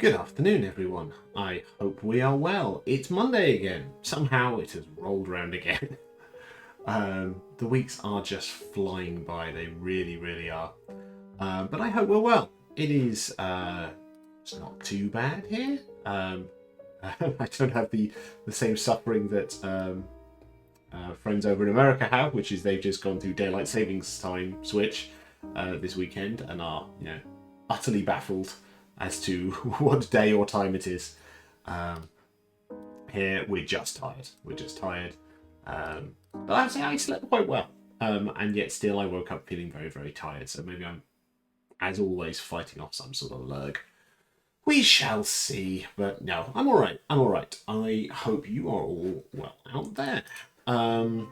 Good afternoon, everyone. I hope we are well. It's Monday again. Somehow it has rolled around again. The weeks are just flying by. They really, really are. But I hope we're well. It is it's not too bad here. I don't have the same suffering that friends over in America have, which is they've just gone through daylight savings time switch this weekend and are, utterly baffled as to what day or time it is. Here we're just tired. But I would say I slept quite well. And yet still I woke up feeling very, very tired. So maybe I'm, as always, fighting off some sort of lurg. We shall see. But no, I'm all right. I hope you are all well out there. I'm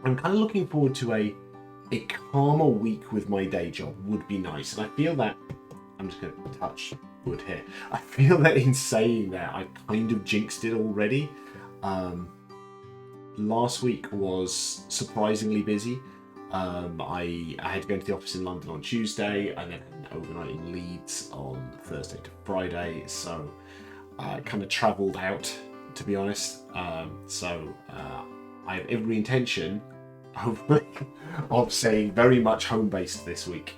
kind of looking forward to a calmer week with my day job would be nice. And I feel that I'm just going to touch wood here. I feel that in saying that, I kind of jinxed it already. Last week was surprisingly busy. I had to go into the office in London on Tuesday, and then had an overnight in Leeds on Thursday to Friday. So I kind of travelled out, to be honest. So I have every intention, hopefully, of staying very much home-based this week.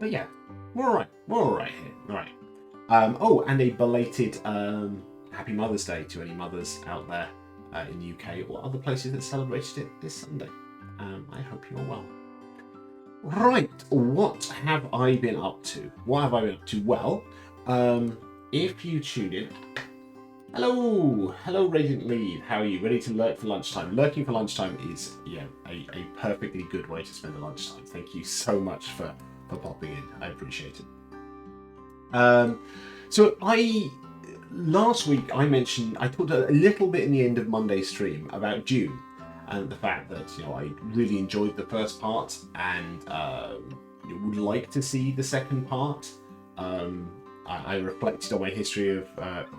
But yeah, we're all right here. All right. And a belated Happy Mother's Day to any mothers out there in the UK or other places that celebrated it this Sunday. I hope you're well. Right, what have I been up to? Well, if you tuned in, hello, Radiant Lead. How are you? Ready to lurk for lunchtime? Lurking for lunchtime is a perfectly good way to spend the lunchtime. Thank you so much for popping in. I appreciate it. So last week I talked a little bit in the end of Monday's stream about Dune and the fact that I really enjoyed the first part and would like to see the second part. I reflected on my history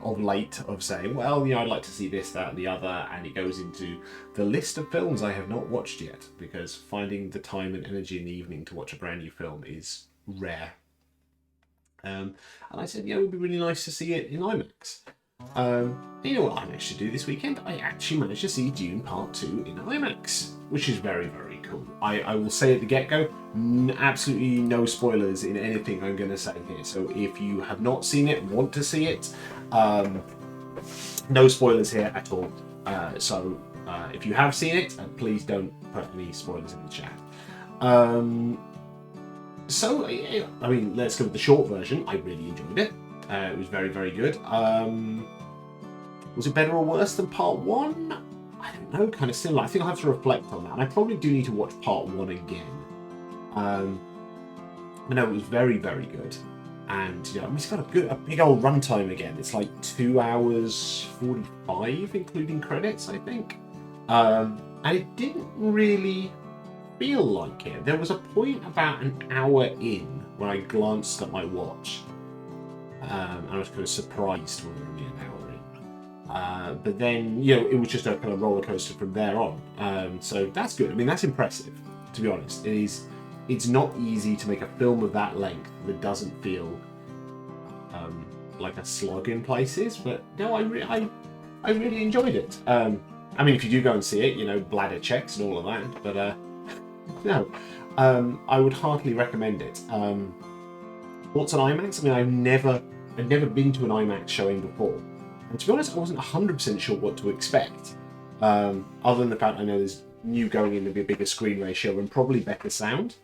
of late of saying, well, I'd like to see this, that, and the other, and it goes into the list of films I have not watched yet because finding the time and energy in the evening to watch a brand new film is rare. And I said, it would be really nice to see it in IMAX. You know what I managed to do this weekend? I actually managed to see Dune Part 2 in IMAX, which is very, very cool. I will say at the get-go, absolutely no spoilers in anything I'm going to say here. So if you have not seen it, want to see it, no spoilers here at all. So if you have seen it, please don't put any spoilers in the chat. So, let's go with the short version. I really enjoyed it. It was very, very good. Was it better or worse than part 1? I don't know, kind of similar. I think I'll have to reflect on that. And I probably do need to watch part 1 again. But no, it was very, very good. And, it's got a big old runtime again. It's like 2 hours 45, including credits, I think. And it didn't really feel like it. There was a point about an hour in when I glanced at my watch. And I was kind of surprised when we were only an hour in. But then, it was just a kind of roller coaster from there on. So that's good. That's impressive, to be honest. It's not easy to make a film of that length that doesn't feel like a slog in places. But no, I really enjoyed it. If you do go and see it, bladder checks and all of that. But no, I would heartily recommend it. Thoughts on IMAX? I've never been to an IMAX showing before. And to be honest, I wasn't 100% sure what to expect. Other than the fact I know there's going in to be a bigger screen ratio and probably better sound.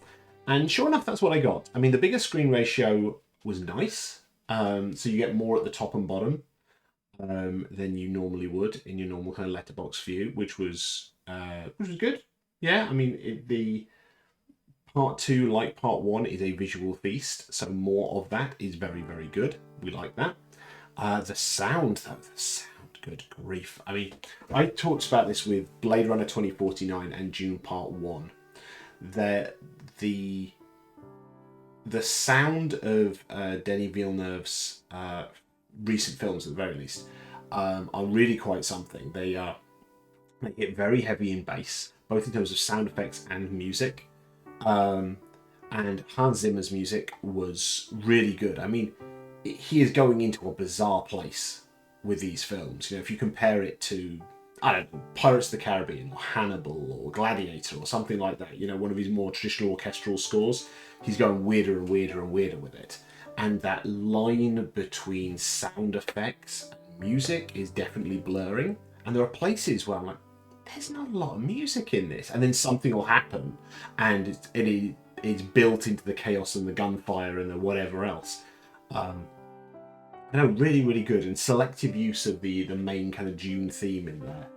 And sure enough, that's what I got. The bigger screen ratio was nice. So you get more at the top and bottom than you normally would in your normal kind of letterbox view, which was good. Yeah, the part 2, like part 1, is a visual feast, so more of that is very, very good. We like that. The sound, though, good grief. I talked about this with Blade Runner 2049 and Dune Part 1. The sound of Denis Villeneuve's recent films, at the very least, are really quite something. They get very heavy in bass, both in terms of sound effects and music. And Hans Zimmer's music was really good. I mean, he is going into a bizarre place with these films. If you compare it to, I don't know, Pirates of the Caribbean or Hannibal or Gladiator or something like that, one of his more traditional orchestral scores, he's going weirder and weirder and weirder with it. And that line between sound effects and music is definitely blurring. And there are places where I'm like, there's not a lot of music in this. And then something will happen and it's built into the chaos and the gunfire and the whatever else. Really, really good. And selective use of the main kind of Dune theme in there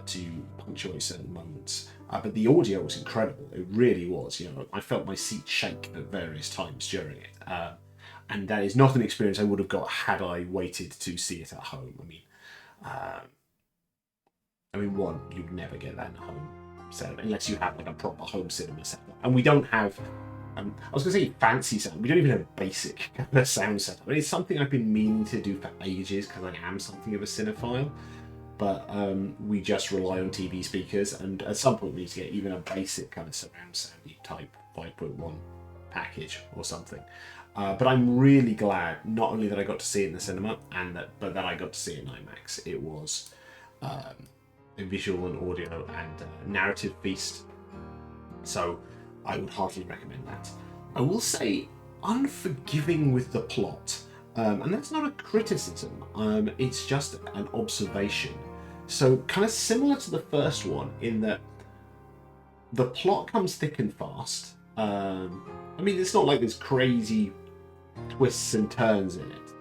to punctuate certain moments. But the audio was incredible. It really was. I felt my seat shake at various times during it. And that is not an experience I would have got had I waited to see it at home. One, you'd never get that in a home setup unless you have like a proper home cinema setup. And we don't have, I was going to say fancy sound. We don't even have a basic sound setup. It's something I've been meaning to do for ages because I am something of a cinephile. But we just rely on TV speakers, and at some point we need to get even a basic kind of surround sound type 5.1 package or something. But I'm really glad not only that I got to see it in the cinema, but that I got to see it in IMAX. It was a visual and audio and narrative feast. So I would heartily recommend that. I will say unforgiving with the plot. And that's not a criticism, it's just an observation. So kind of similar to the first one in that the plot comes thick and fast. It's not like there's crazy twists and turns in it.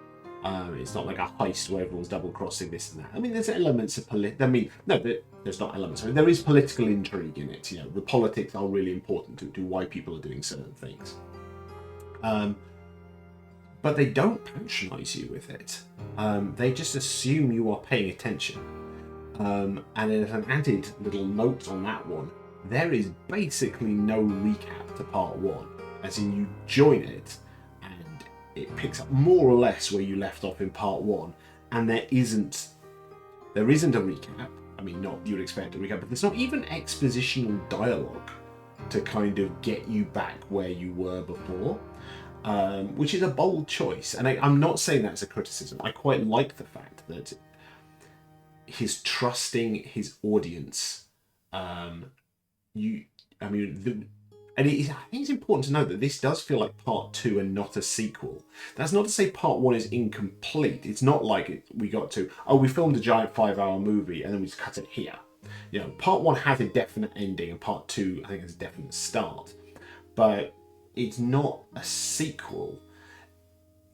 It's not like a heist where everyone's double-crossing this and that. There's elements of there's not elements. There is political intrigue in it. The politics are really important to why people are doing certain things. But they don't patronize you with it. They just assume you are paying attention. And as an added little note on that one, there is basically no recap to part one. As in, you join it, and it picks up more or less where you left off in part one, and there isn't a recap. Not you'd expect a recap, but there's not even expositional dialogue to kind of get you back where you were before. Which is a bold choice, and I'm not saying that as a criticism. I quite like the fact that he's trusting his audience. I think it's important to note that this does feel like part two and not a sequel. That's not to say part one is incomplete. It's not like we got to, we filmed a giant 5-hour movie and then we just cut it here. Part one has a definite ending, and part two, I think, has a definite start. But it's not a sequel,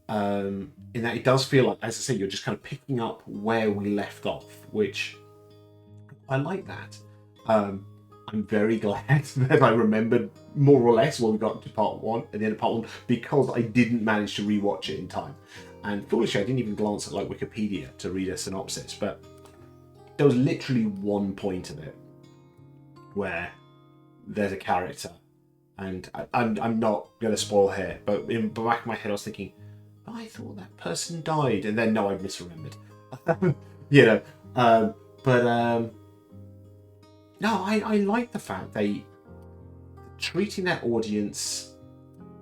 in that it does feel like, as I say, you're just kind of picking up where we left off, which I like that. I'm very glad that I remembered more or less when we got to part one, at the end of part one, because I didn't manage to rewatch it in time. And foolishly, I didn't even glance at Wikipedia to read a synopsis, but there was literally one point of it where there's a character. And I'm not going to spoil here, but in the back of my head I was thinking, I thought that person died, and then no, I misremembered. No, I like the fact they treating their audience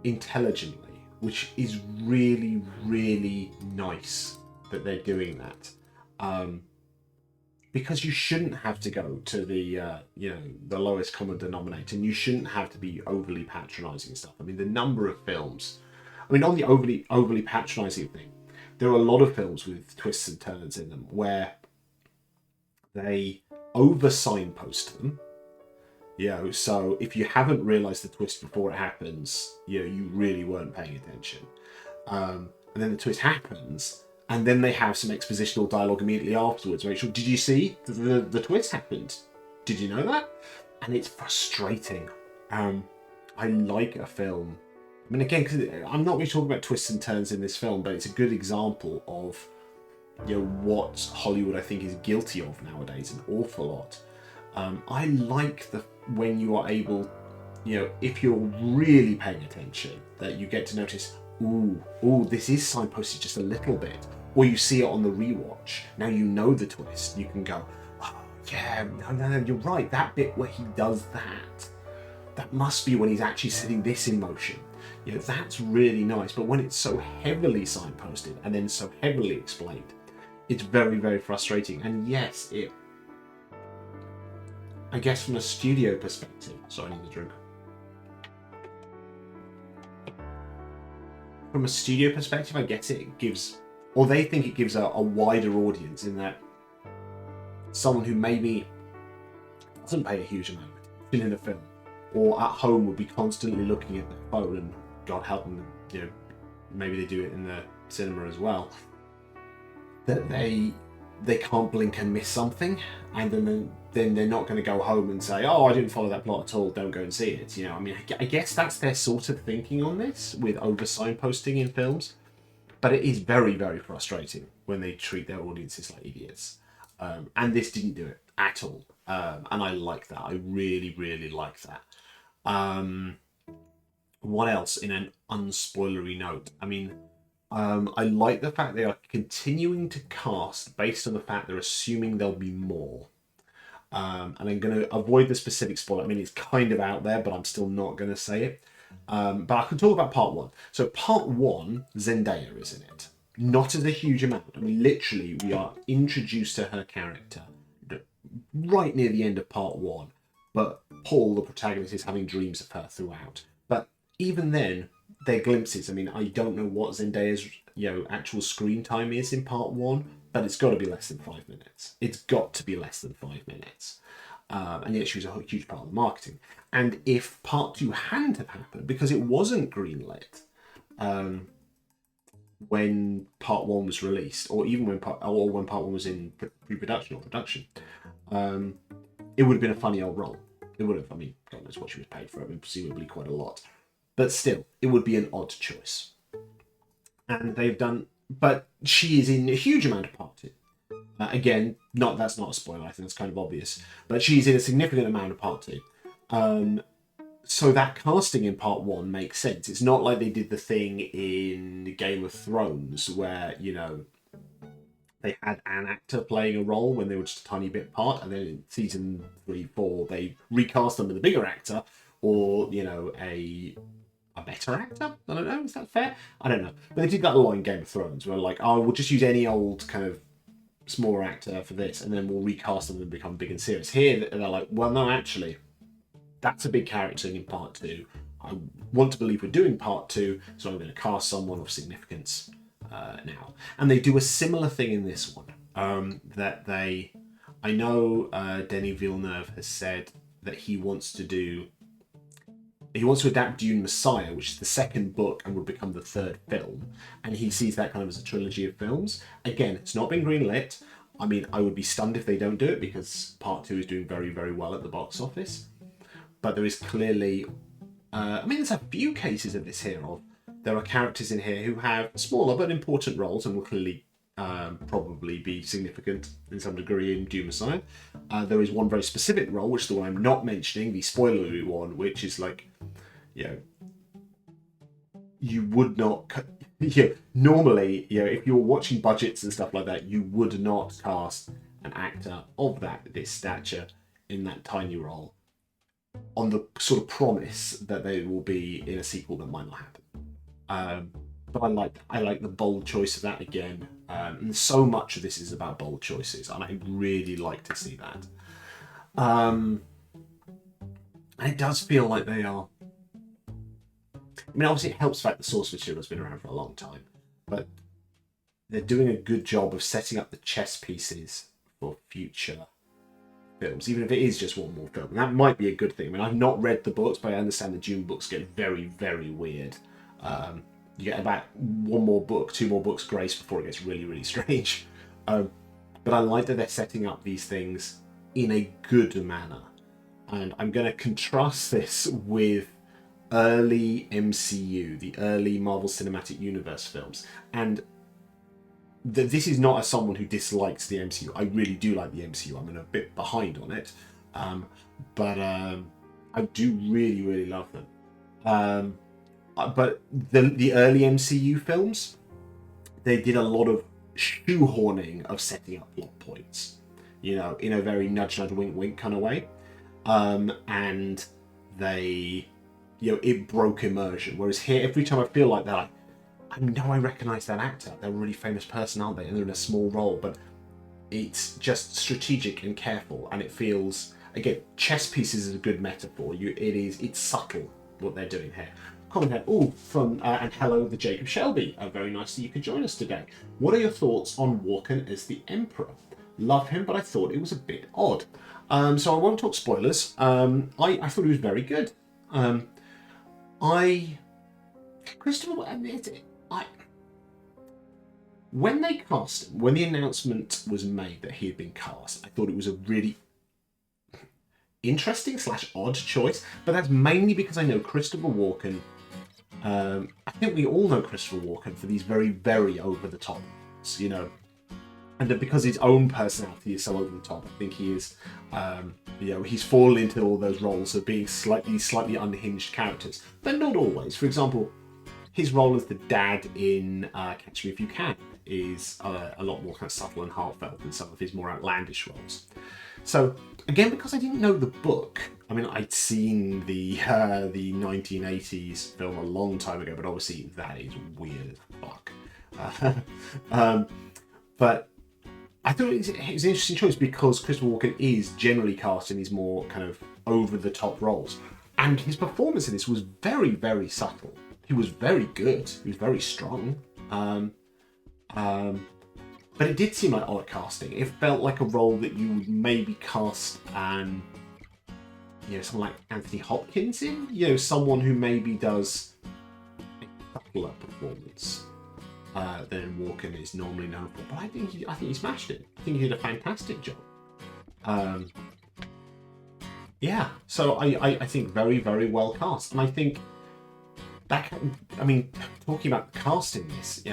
intelligently, which is really, really nice that they're doing that. Because you shouldn't have to go to the lowest common denominator, and you shouldn't have to be overly patronising stuff. The number of films, on the overly patronising thing, there are a lot of films with twists and turns in them where they over signpost them. So if you haven't realised the twist before it happens, you really weren't paying attention. And then the twist happens, and then they have some expositional dialogue immediately afterwards. Make sure, did you see the twist happened? Did you know that? And it's frustrating. I like a film. Again, because I'm not really talking about twists and turns in this film, but it's a good example of what Hollywood, I think, is guilty of nowadays, an awful lot. I like when you are able, if you're really paying attention, that you get to notice, this is signposted just a little bit. Or you see it on the rewatch. Now you know the twist. You can go, oh, yeah, no, you're right. That bit where he does that. that must be when he's actually setting this in motion. You know, that's really nice. But when it's so heavily signposted and then so heavily explained, it's very, very frustrating. And yes, I guess from a studio perspective, sorry, I need a drink. From a studio perspective, I guess it gives, or they think it gives a wider audience, in that someone who maybe doesn't pay a huge amount of attention in a film, or at home would be constantly looking at their phone, and God help them, you know, maybe they do it in the cinema as well, that they can't blink and miss something, and then they're not going to go home and say, oh, I didn't follow that plot at all, don't go and see it. You know, I mean, I guess that's their sort of thinking on this with over signposting in films, but it is very, very frustrating when they treat their audiences like idiots. And this didn't do it at all. And I like that. I really, really like that. What else in an unspoilery note? I mean, I like the fact they are continuing to cast based on the fact they're assuming there'll be more. And I'm going to avoid the specific spoiler. I mean, it's kind of out there, but I'm still not going to say it. But I can talk about part one. So part one, Zendaya is in it. Not as a huge amount. I mean, literally, we are introduced to her character right near the end of part one. But Paul, the protagonist, is having dreams of her throughout. But even then, they're glimpses. I mean, I don't know what Zendaya's actual screen time is in part one, but it's got to be less than 5 minutes. It's got to be less than 5 minutes. And yet she was a huge part of the marketing. And if part two hadn't have happened, because it wasn't greenlit when part one was released, or even when part one was in pre-production or production, it would have been a funny old role. It would have. I mean, God knows what she was paid for it, and presumably quite a lot. But still, it would be an odd choice. And they've done, but she is in a huge amount of part two. Again, that's not a spoiler, I think that's kind of obvious. But she's in a significant amount of part two. So that casting in part one makes sense. It's not like they did the thing in Game of Thrones where, they had an actor playing a role when they were just a tiny bit part, and then in season 3, 4, they recast them with a bigger actor, or, a better actor? I don't know, is that fair? I don't know. But they did that a lot in Game of Thrones, where like, oh, we'll just use any old kind of smaller actor for this, and then we'll recast them and become big and serious. Here, they're like, well, no, actually, that's a big character in part two. I want to believe we're doing part two, so I'm going to cast someone of significance now. And they do a similar thing in this one. I know Denis Villeneuve has said that he wants to adapt Dune Messiah, which is the second book and would become the third film. And he sees that kind of as a trilogy of films. Again, it's not been greenlit. I mean, I would be stunned if they don't do it, because part two is doing very, very well at the box office. But there is clearly, there's a few cases of this here. There are characters in here who have smaller but important roles and will clearly probably be significant in some degree in Dune Messiah. There is one very specific role, which is the one I'm not mentioning, the spoilery one, which is like, you would not, normally, if you're watching budgets and stuff like that, you would not cast an actor of this stature in that tiny role on the sort of promise that they will be in a sequel that might not happen. But I like the bold choice of that again. And so much of this is about bold choices, and I really like to see that. And it does feel like they are. I mean, obviously, it helps the fact the source material has been around for a long time, but they're doing a good job of setting up the chess pieces for future films, even if it is just one more film. And that might be a good thing. I mean, I've not read the books, but I understand the Dune books get very, very weird. You get about one more book, 2 more books grace before it gets really, really strange. But I like that they're setting up these things in a good manner. And I'm going to contrast this with early MCU, the early Marvel Cinematic Universe films. And this is not as someone who dislikes the MCU. I really do like the MCU. I'm a bit behind on it. But I do really, really love them. But the early MCU films, they did a lot of shoehorning of setting up plot points, in a very nudge, nudge, wink, wink kind of way. And they, it broke immersion. Whereas here, every time I feel like that, I know I recognise that actor. They're a really famous person, aren't they? And they're in a small role, but it's just strategic and careful, and it feels, again, chess pieces is a good metaphor. It's subtle what they're doing here. Comment here, and hello, the Jacob Shelby. Very nice that you could join us today. What are your thoughts on Walken as the Emperor? Love him, but I thought it was a bit odd. So I won't talk spoilers. I thought he was very good. Christopher, when they cast him, when the announcement was made that he had been cast, I thought it was a really interesting / odd choice, but that's mainly because I know Christopher Walken. I think we all know Christopher Walken for these very, very over-the-top roles, and because his own personality is so over the top. I think he is, he's fallen into all those roles of being slightly unhinged characters, but not always. For example, his role as the dad in Catch Me If You Can is a lot more kind of subtle and heartfelt than some of his more outlandish roles. So again, because I didn't know the book, I mean, I'd seen the 1980s film a long time ago, but obviously that is weird as fuck. But I thought it was an interesting choice because Christopher Walken is generally cast in these more kind of over-the-top roles. And his performance in this was very, very subtle. He was very good. He was very strong. But it did seem like odd casting. It felt like a role that you would maybe cast someone like Anthony Hopkins in. Someone who maybe does a subtler performance than Walken is normally known for. But I think he smashed it. I think he did a fantastic job. So I think very, very well cast. And I think talking about casting this,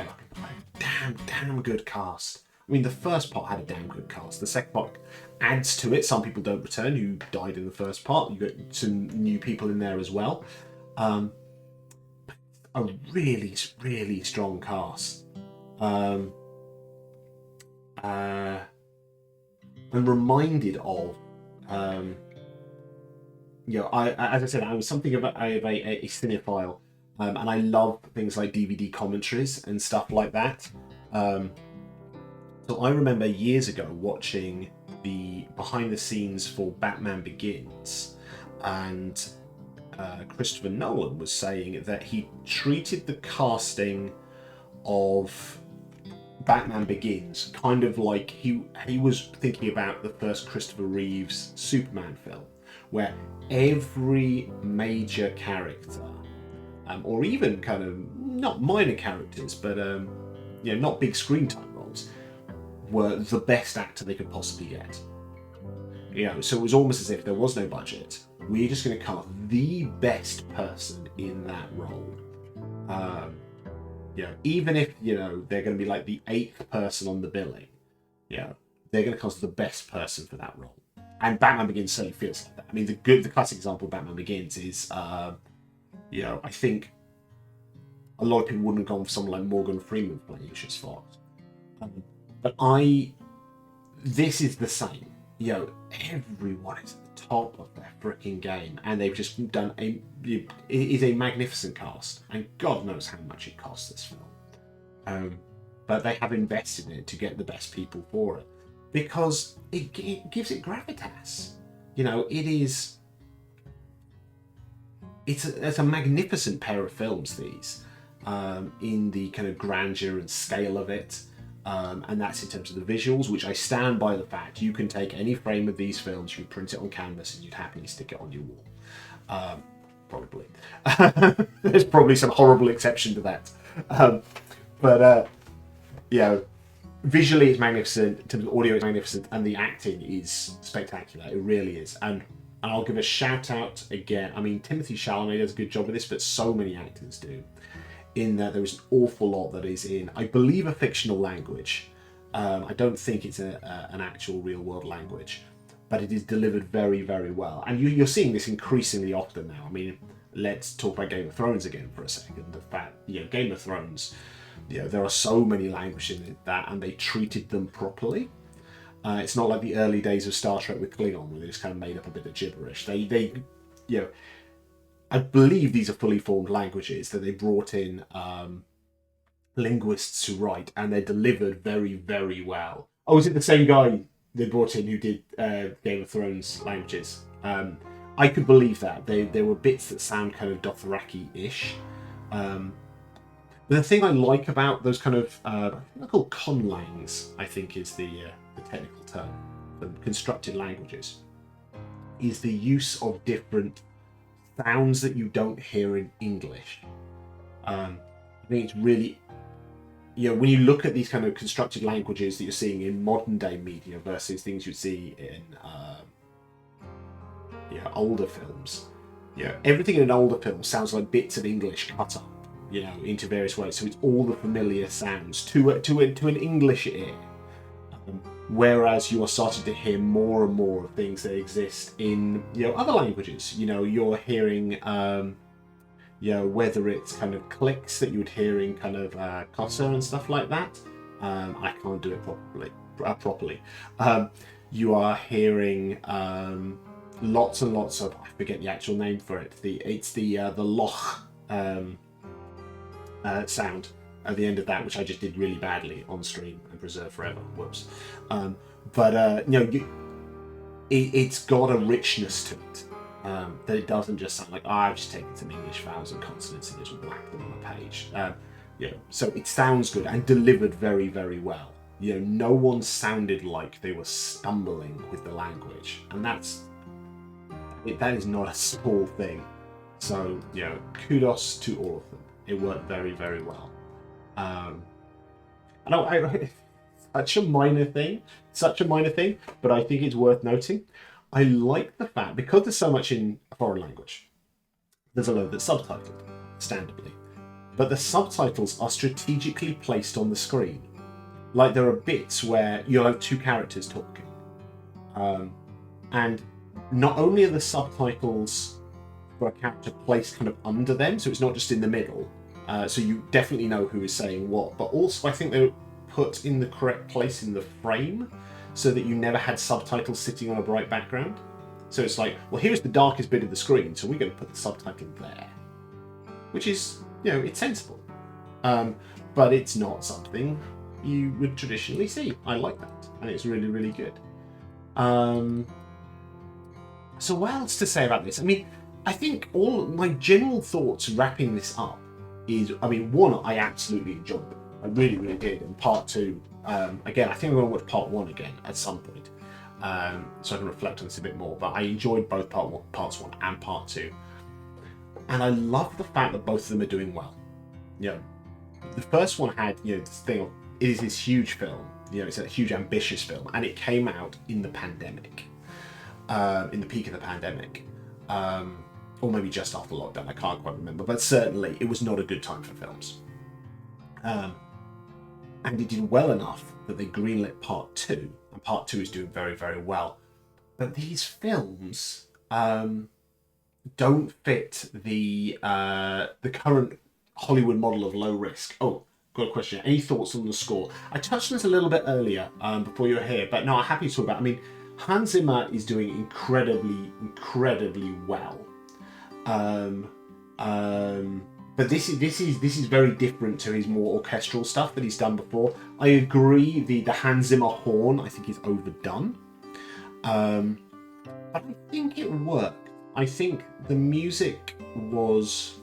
damn good cast. I mean, the first part had a damn good cast. The second part adds to it. Some people don't return who died in the first part. You got some new people in there as well. A really, really strong cast. I'm reminded of, as I said, I was something of a cinephile, and I love things like DVD commentaries and stuff like that. So I remember years ago watching the behind the scenes for Batman Begins, and Christopher Nolan was saying that he treated the casting of Batman Begins kind of like he was thinking about the first Christopher Reeves Superman film, where every major character, or even kind of not minor characters, but not big screen time roles, were the best actor they could possibly get. So it was almost as if there was no budget. We're just going to cast the best person in that role. Even if they're going to be like the 8th person on the billing, they're going to cast the best person for that role. And Batman Begins certainly feels like that. I mean, the classic example of Batman Begins is, I think a lot of people wouldn't have gone for someone like Morgan Freeman playing Lucius Fox. But this is the same. Everyone is at the top of their freaking game, and they've just done it is a magnificent cast, and God knows how much it costs this film. But they have invested in it to get the best people for it, because it gives it gravitas. It's a magnificent pair of films, these, in the kind of grandeur and scale of it. And that's in terms of the visuals, which I stand by the fact you can take any frame of these films, you print it on canvas, and you'd happily stick it on your wall. Probably. There's probably some horrible exception to that. Visually it's magnificent, in terms of audio it's magnificent, and the acting is spectacular. It really is. And I'll give a shout out again. I mean, Timothée Chalamet does a good job of this, but so many actors do. In that there is an awful lot that is in, I believe, a fictional language. I don't think it's an actual real world language, but it is delivered very, very well. And you're seeing this increasingly often now. I mean, let's talk about Game of Thrones again for a second. The fact, Game of Thrones, there are so many languages in that, and they treated them properly. It's not like the early days of Star Trek with Klingon, where they just kind of made up a bit of gibberish. I believe these are fully formed languages that they brought in linguists to write, and they're delivered very, very well. Oh, is it the same guy they brought in who did Game of Thrones languages? I could believe that. There were bits that sound kind of Dothraki-ish. But the thing I like about those kind of, I think they're called conlangs, I think is the technical term for constructed languages, is the use of different sounds that you don't hear in English. I think it's really, when you look at these kind of constructed languages that you're seeing in modern day media versus things you see in older films, everything in an older film sounds like bits of English cut up, into various ways. So it's all the familiar sounds to an English ear. Whereas you are starting to hear more and more of things that exist in other languages. You're hearing whether it's kind of clicks that you would hear in kind of Kosa and stuff like that. I can't do it properly. You are hearing lots and lots of, I forget the actual name for it. It's the loch sound at the end of that, which I just did really badly on stream and preserved forever. Whoops. It's got a richness to it. That it doesn't just sound like, I've just taken some English vowels and consonants and just whacked them on a page. So it sounds good and delivered very, very well. No one sounded like they were stumbling with the language, and that is not a small thing. So kudos to all of them. It worked very, very well. Such a minor thing, but I think it's worth noting. I like the fact, because there's so much in a foreign language, there's a load that's subtitled, understandably. But the subtitles are strategically placed on the screen. Like, there are bits where you'll have two characters talking. And not only are the subtitles for a character placed kind of under them, so it's not just in the middle, so you definitely know who is saying what, but also I think they're put in the correct place in the frame, so that you never had subtitles sitting on a bright background. So it's like, well, here's the darkest bit of the screen, so we're going to put the subtitle there. Which is, it's sensible. But it's not something you would traditionally see. I like that, and it's really, really good. So what else to say about this? I think all my general thoughts wrapping this up is, one, I absolutely enjoyed it. I really, really did. And part two, again, I think I'm going to watch part one again at some point, so I can reflect on this a bit more. But I enjoyed both parts one and part two, and I love the fact that both of them are doing well. The first one had this thing of, it is this huge film. It's a huge, ambitious film, and it came out in the pandemic, in the peak of the pandemic, or maybe just after lockdown. I can't quite remember, but certainly it was not a good time for films. And it did well enough that they greenlit part two, and part two is doing very, very well. But these films don't fit the current Hollywood model of low risk. Oh, got a question. Any thoughts on the score? I touched on this a little bit earlier before you were here, but no, I'm happy to talk about it. Hans Zimmer is doing incredibly, incredibly well. But this is very different to his more orchestral stuff that he's done before. I agree, the Hans Zimmer horn I think is overdone, but I think it worked. I think the music was.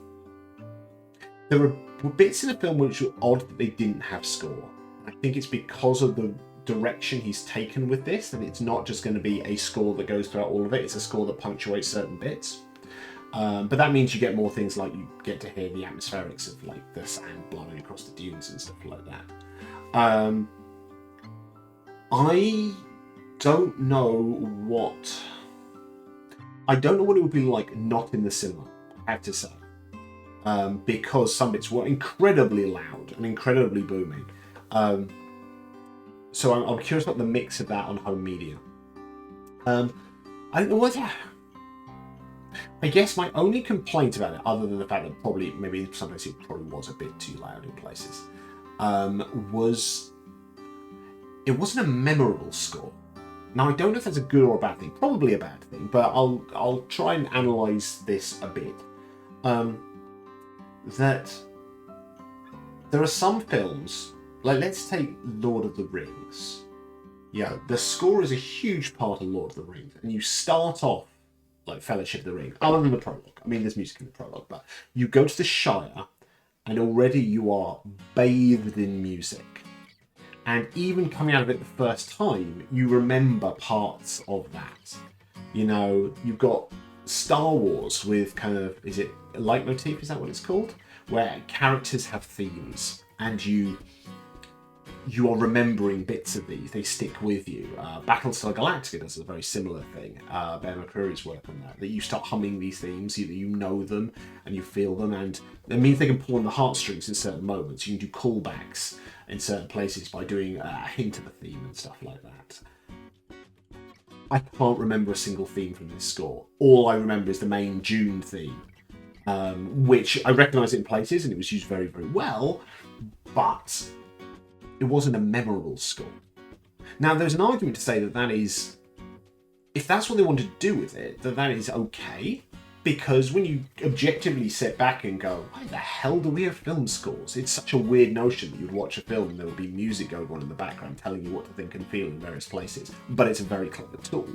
There were bits in the film which were odd that they didn't have score. I think it's because of the direction he's taken with this, that it's not just going to be a score that goes throughout all of it. It's a score that punctuates certain bits. But that means you get more things, like you get to hear the atmospherics of like the sand blowing across the dunes and stuff like that. I don't know what it would be like not in the cinema, I have to say, because some bits were incredibly loud and incredibly booming. So I'm curious about the mix of that on home media. I don't know what. I guess my only complaint about it, other than the fact that maybe sometimes it probably was a bit too loud in places, was it wasn't a memorable score. Now, I don't know if that's a good or a bad thing. Probably a bad thing, but I'll try and analyse this a bit. that there are some films, like let's take Lord of the Rings. Yeah, the score is a huge part of Lord of the Rings, and you start off like Fellowship of the Ring, other than the prologue. I mean, there's music in the prologue, but you go to the Shire, and already you are bathed in music. And even coming out of it the first time, you remember parts of that. You know, you've got Star Wars with kind of, is it a leitmotif? Is that what it's called? Where characters have themes, and you are remembering bits of these. They stick with you. Battlestar Galactica does a very similar thing. Bear McCreary's work on that. That you start humming these themes, you know them, and you feel them, and it means they can pull on the heartstrings in certain moments. You can do callbacks in certain places by doing a hint of a theme and stuff like that. I can't remember a single theme from this score. All I remember is the main Dune theme, which I recognise it in places, and it was used very, very well, but it wasn't a memorable score. Now, there's an argument to say that is, if that's what they want to do with it, that is okay, because when you objectively sit back and go, why the hell do we have film scores? It's such a weird notion that you'd watch a film and there would be music going on in the background telling you what to think and feel in various places, but it's a very clever tool.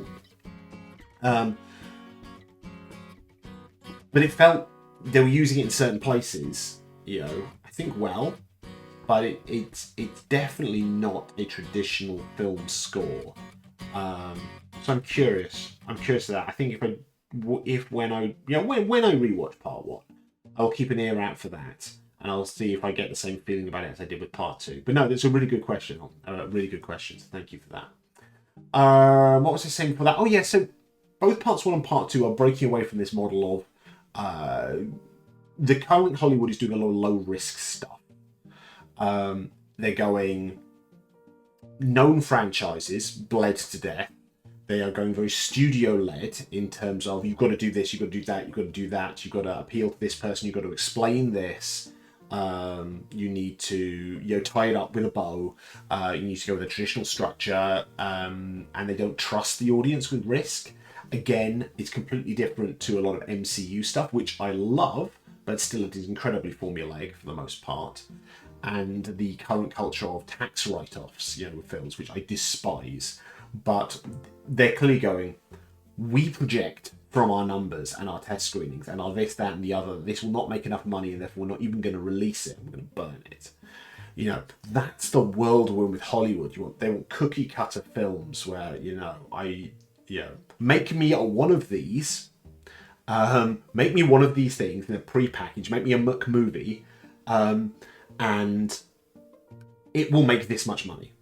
But it felt they were using it in certain places, you know, I think well, but it's definitely not a traditional film score. So I'm curious of that. I think when I rewatch part 1, I'll keep an ear out for that, and I'll see if I get the same feeling about it as I did with part 2. But no, that's a really good question. Really good question. So thank you for that. What was I saying for that? Oh yeah, so both parts 1 and part 2 are breaking away from this model of the current Hollywood is doing a lot of low risk stuff. They're going known franchises bled to death. They are going very studio-led in terms of you've got to do this, you've got to do that, you've got to do that, you've got to appeal to this person, you've got to explain this. You need to tie it up with a bow. You need to go with a traditional structure, and they don't trust the audience with risk. Again, it's completely different to a lot of MCU stuff, which I love, but still it is incredibly formulaic for the most part. And the current culture of tax write-offs, with films, which I despise. But they're clearly going, we project from our numbers and our test screenings and our this, that, and the other. This will not make enough money, and therefore we're not even going to release it. We're going to burn it. That's the world we're in with Hollywood. They want cookie cutter films where make me one of these, make me one of these things in a pre-package, make me a Muck movie, and it will make this much money,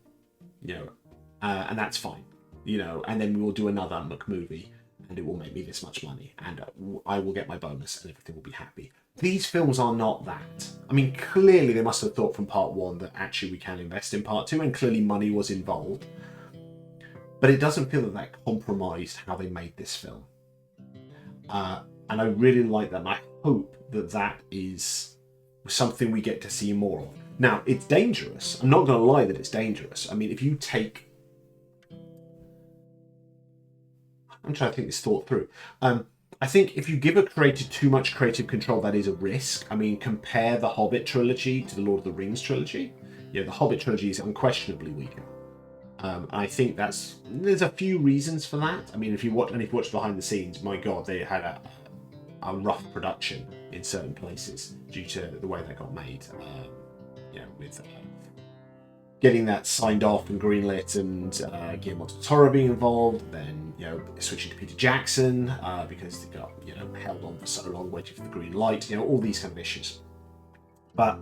and that's fine, and then we will do another Muck movie and it will make me this much money and I will get my bonus and everything will be happy. These films are not that. I mean, clearly they must have thought from part 1 that actually we can invest in part 2, and clearly money was involved, but it doesn't feel that compromised how they made this film. And I really like that, and I hope that is something we get to see more of. Now, it's dangerous. I'm not going to lie that it's dangerous. I mean, if you take... I'm trying to think this thought through. I think if you give a creator too much creative control, that is a risk. I mean, compare the Hobbit trilogy to the Lord of the Rings trilogy. The Hobbit trilogy is unquestionably weaker. I think there's a few reasons for that. I mean, if you watch behind the scenes, my God, they had a rough production in certain places due to the way that got made. With getting that signed off and greenlit, and Guillermo del Toro being involved, then switching to Peter Jackson because they got held on for so long waiting for the green light, all these kind of issues. But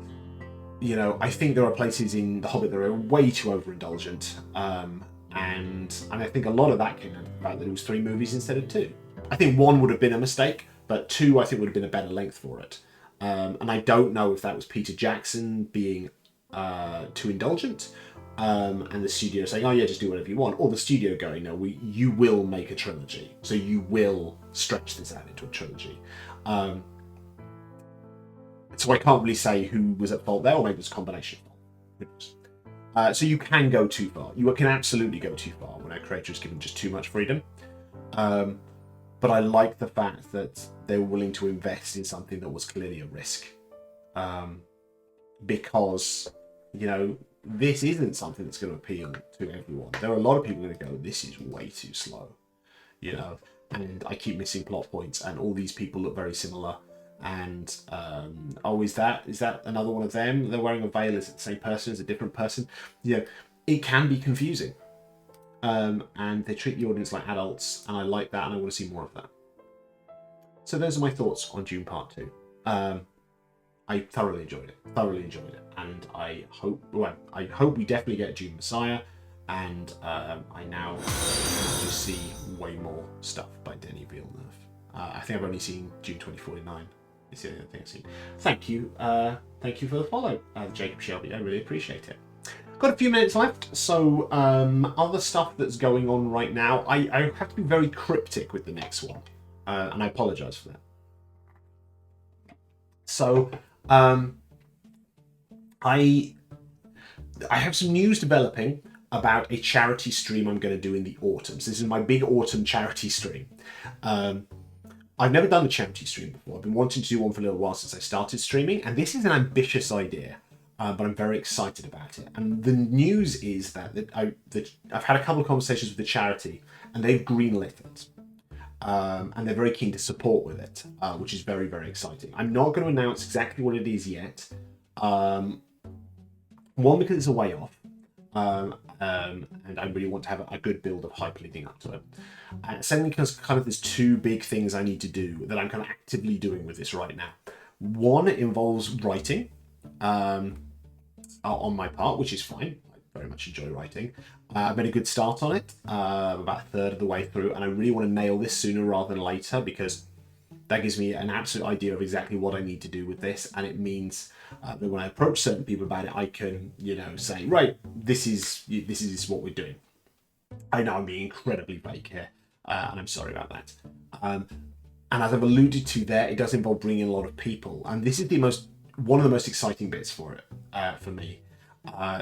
I think there are places in The Hobbit that are way too overindulgent, and I think a lot of that came out of the fact that it was 3 movies instead of 2. I think 1 would have been a mistake, but 2 I think would have been a better length for it. And I don't know if that was Peter Jackson being too indulgent, and the studio saying, oh yeah, just do whatever you want, or the studio going, no, you will make a trilogy, so you will stretch this out into a trilogy. So I can't really say who was at fault there, or maybe it's a combination of fault. So you can go too far. You can absolutely go too far when a creator is given just too much freedom. But but I like the fact that they were willing to invest in something that was clearly a risk, because this isn't something that's going to appeal to everyone. There are a lot of people going to go, this is way too slow, and I keep missing plot points, and all these people look very similar. And is that another one of them? They're wearing a veil. Is it the same person? Is it a different person? It can be confusing, and they treat the audience like adults, and I like that, and I want to see more of that. So those are my thoughts on Dune Part 2. I thoroughly enjoyed it, and I hope we definitely get Dune Messiah, and I now to see way more stuff by Denis Villeneuve. I think I've only seen Dune 2049. It's the only thing I've seen. Thank you for the follow, Jacob Shelby. I really appreciate it. Got a few minutes left, so other stuff that's going on right now. I have to be very cryptic with the next one, and I apologise for that. So I have some news developing about a charity stream I'm going to do in the autumn. So this is my big autumn charity stream. I've never done a charity stream before. I've been wanting to do one for a little while since I started streaming, and this is an ambitious idea, but I'm very excited about it. And the news is that I've had a couple of conversations with the charity, and they've greenlit it. And they're very keen to support with it, which is very, very exciting. I'm not going to announce exactly what it is yet. One, because it's a way off, and I really want to have a good build of hype leading up to it. Secondly, because kind of there's two big things I need to do that I'm kind of actively doing with this right now. One, it involves writing on my part, which is fine. I very much enjoy writing. I've made a good start on it, about a third of the way through, and I really want to nail this sooner rather than later, because that gives me an absolute idea of exactly what I need to do with this, and it means that when I approach certain people about it, I can, say, right, this is what we're doing. I know I'm being incredibly vague here, and I'm sorry about that. And as I've alluded to there, it does involve bringing in a lot of people, and this is one of the most exciting bits for it, for me.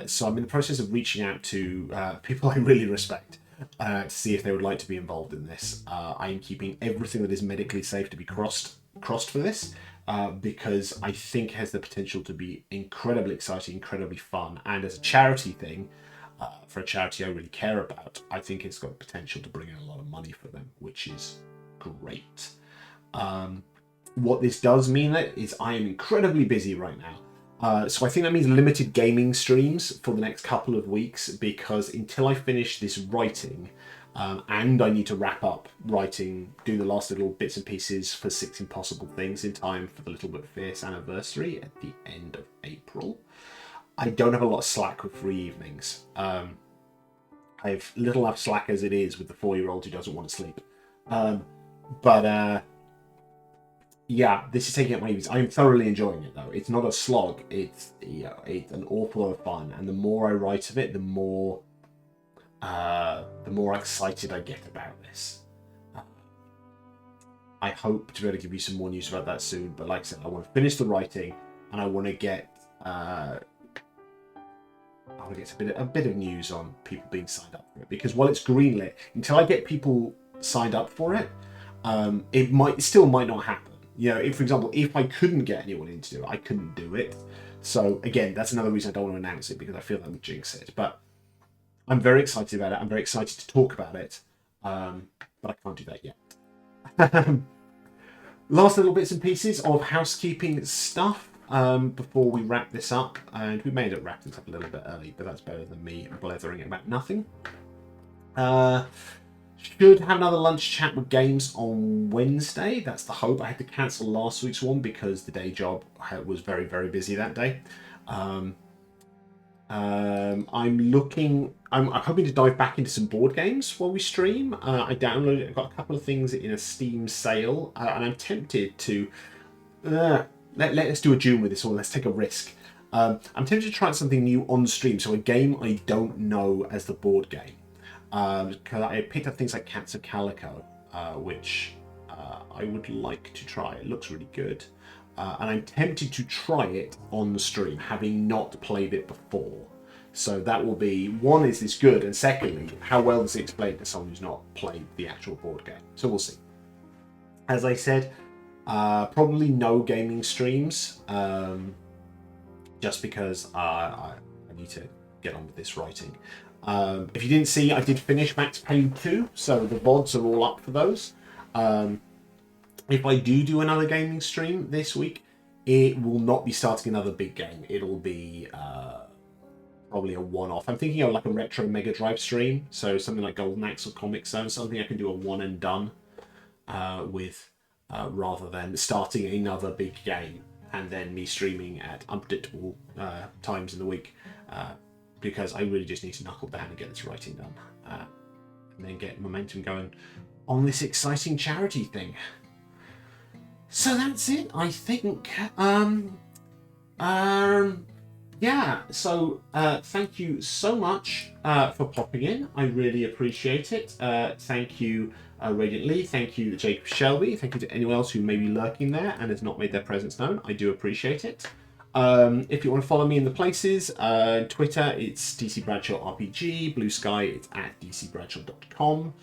So I'm in the process of reaching out to people I really respect to see if they would like to be involved in this. I am keeping everything that is medically safe to be crossed for this, because I think it has the potential to be incredibly exciting, incredibly fun, and as a charity thing, for a charity I really care about, I think it's got the potential to bring in a lot of money for them, which is great. What this does mean is I am incredibly busy right now. So I think that means limited gaming streams for the next couple of weeks, because until I finish this writing, and I need to wrap up writing, do the last little bits and pieces for 6 Impossible Things in time for the Little Bit Fierce anniversary at the end of April, I don't have a lot of slack with free evenings. I have little enough slack as it is with the 4-year-old who doesn't want to sleep. Yeah, this is taking up my evenings. I am thoroughly enjoying it, though. It's not a slog. It's an awful lot of fun, and the more I write of it, the more excited I get about this. I hope to be able to give you some more news about that soon. But like I said, I want to finish the writing, and I want to get a bit of news on people being signed up for it. Because while it's greenlit, until I get people signed up for it, it still might not happen. If, for example, if I couldn't get anyone in to do it, I couldn't do it. So again, that's another reason I don't want to announce it, because I feel that would jinx it. But I'm very excited about it. I'm very excited to talk about it. But I can't do that yet. Last little bits and pieces of housekeeping stuff before we wrap this up. And we may end up wrapping this up a little bit early, but that's better than me blethering about nothing. Should have another lunch chat with games on Wednesday. That's the hope. I had to cancel last week's one because the day job was very, very busy that day. I'm hoping to dive back into some board games while we stream. I downloaded. I've got a couple of things in a Steam sale, and I'm tempted to let's do a Dune with this one. Let's take a risk. I'm tempted to try something new on stream. So a game I don't know as the board game. Because I picked up things like Cats of Calico, which I would like to try. It looks really good. And I'm tempted to try it on the stream, having not played it before. So that will be, one, is this good? And secondly, how well does it explain to someone who's not played the actual board game? So we'll see. As I said, probably no gaming streams, just because I need to get on with this writing. If you didn't see, I did finish Max Payne 2, so the VODs are all up for those. If I do another gaming stream this week, it will not be starting another big game. It'll be probably a one-off. I'm thinking of like a retro Mega Drive stream, so something like Golden Axe or Comic Zone, something I can do a one and done with, rather than starting another big game and then me streaming at unpredictable times in the week, because I really just need to knuckle down and get this writing done, and then get momentum going on this exciting charity thing. So that's it, I think. Yeah, so thank you so much for popping in. I really appreciate it. Thank you, Radiant Lee. Thank you, Jacob Shelby. Thank you to anyone else who may be lurking there and has not made their presence known. I do appreciate it. If you want to follow me in the places, Twitter, it's DC Bradshaw RPG. Blue Sky, it's at dcbradshaw.com.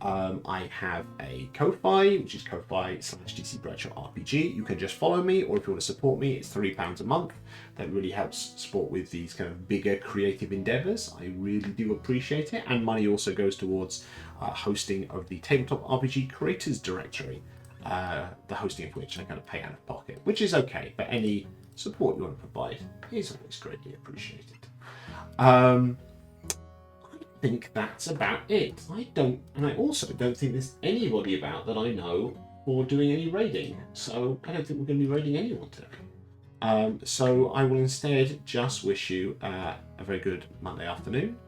I have a Ko-Fi, which is Ko-Fi/DC Bradshaw RPG. You can just follow me, or if you want to support me, it's £3 a month. That really helps support with these kind of bigger creative endeavors. I really do appreciate it. And money also goes towards hosting of the Tabletop RPG Creators Directory, the hosting of which I kind of pay out of pocket, which is okay, but any support you want to provide is always greatly appreciated. I think that's about it. I also don't think there's anybody about that I know or doing any raiding, so I don't think we're going to be raiding anyone today. So I will instead just wish you a very good Monday afternoon,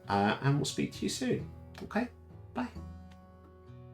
and we'll speak to you soon. Okay, bye.